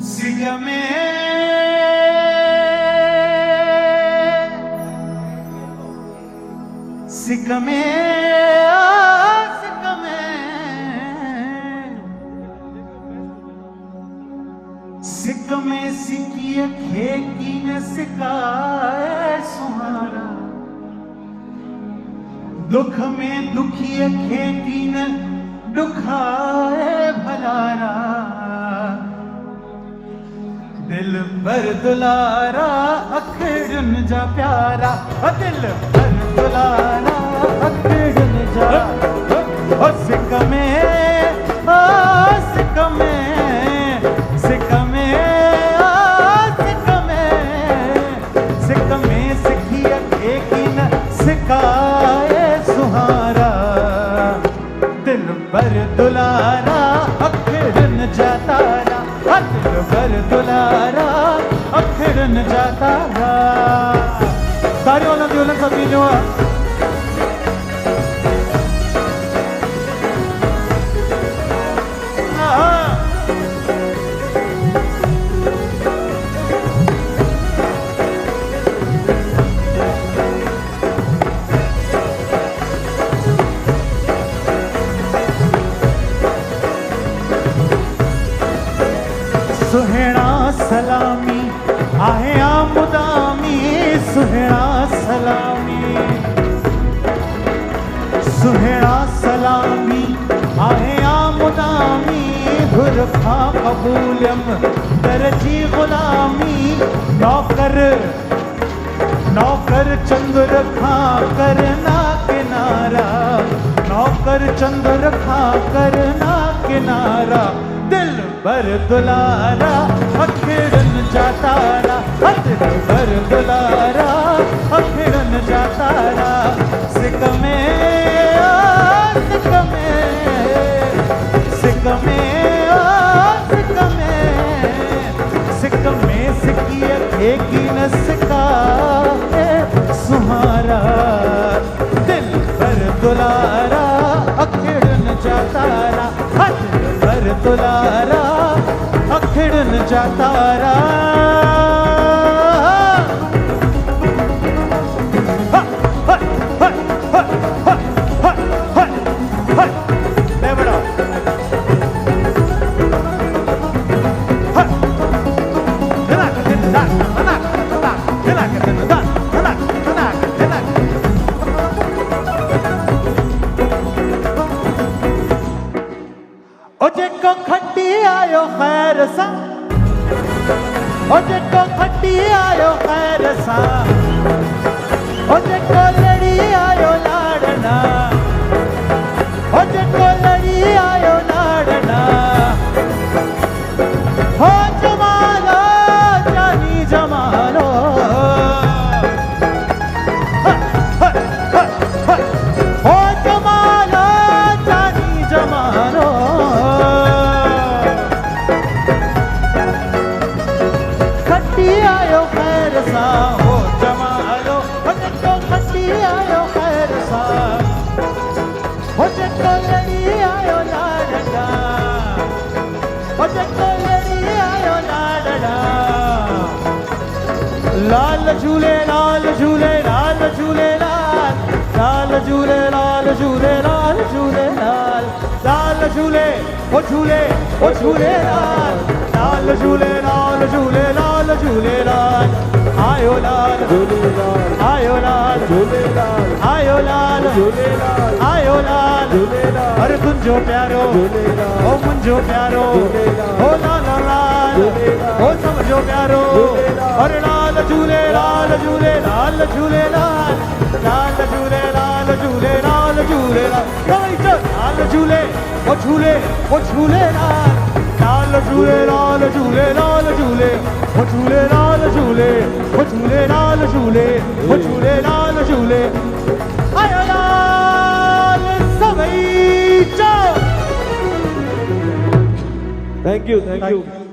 सिगमे सिगमे सिगमे सिगमे सिकिए खेकी न सिकाए सुहारा दुख में दुखिए खेती न दुखाए भलारा दिल भर दुलारा अखड़न जा प्यारा दिल भर दुलारा अखड़न जा सिकमे सिकमे सिकमे सिकमे सिकमे सिखिया खेती न सिकाए सुहारा दिल भर दुलारा अखड़न जा तारा दिल भर दुलारा अखड़न जा तारा सारे ओलन दी ओलन सभी जो सुहेड़ा सलामी आहे आमुदामी सुहेड़ा सलामी सुहेड़ा सलामी आहे आमुदामी भुरखा कबूलम दरजी गुलामी नौकर नौकर चंद्र खा करना किनारा नौकर चंद्र खा करना किनारा दिल भर दुलारा अखड़न जा तारा दिल भर दुलारा अखड़न जा तारा सिकमे सिकमे सिकमे सिकमे सिकमे सिकिए खेकी न सिकाए सुहारा दिल भर दुलारा अखड़न जा तारा दिल भर दुलारा अखड़न जा तारा जेको खट्टी आयो खैर सा ओ जेको खट्टी आयो खैर सा ओ जेको लड़ी आयो लाड़ना ओ जेको लड़ी आयो लाड़ना हो जमालो जानी जमालो हो जमालो जानी जमालो आयो खैर सा हो जमालो हो जेको खट्टी आयो खैर सा हो जेको लड़ी आयो लाडा हो जेको लड़ी आयो लाडा लाल झूले लाल झूले लाल झूले लाल झूले लाल झूले लाल झूले लाल झूले ओ झूले लाल झूले लाल झूले लाल झूले लाल आयो लाल झूले लाल आयो लाल झूले लाल आयो लाल झूले लाल आयो लाल झूले लाल अरे तुंजो प्यारो झूले लाल ओ मुंजो प्यारो झूले लाल ओ लाल लाल झूले लाल ओ समझो प्यारो झूले लाल अरे लाल झूले लाल झूले लाल झूले लाल लाल झूले लाल झूले लाल झूले लाल झूले ओ झूले लाल लाल झूले लाल झूले लाल झूले ओ झूले लाल झूले ओ झूले लाल झूले ओ झूले लाल झूले आयो लाल सवई चो थैंक यू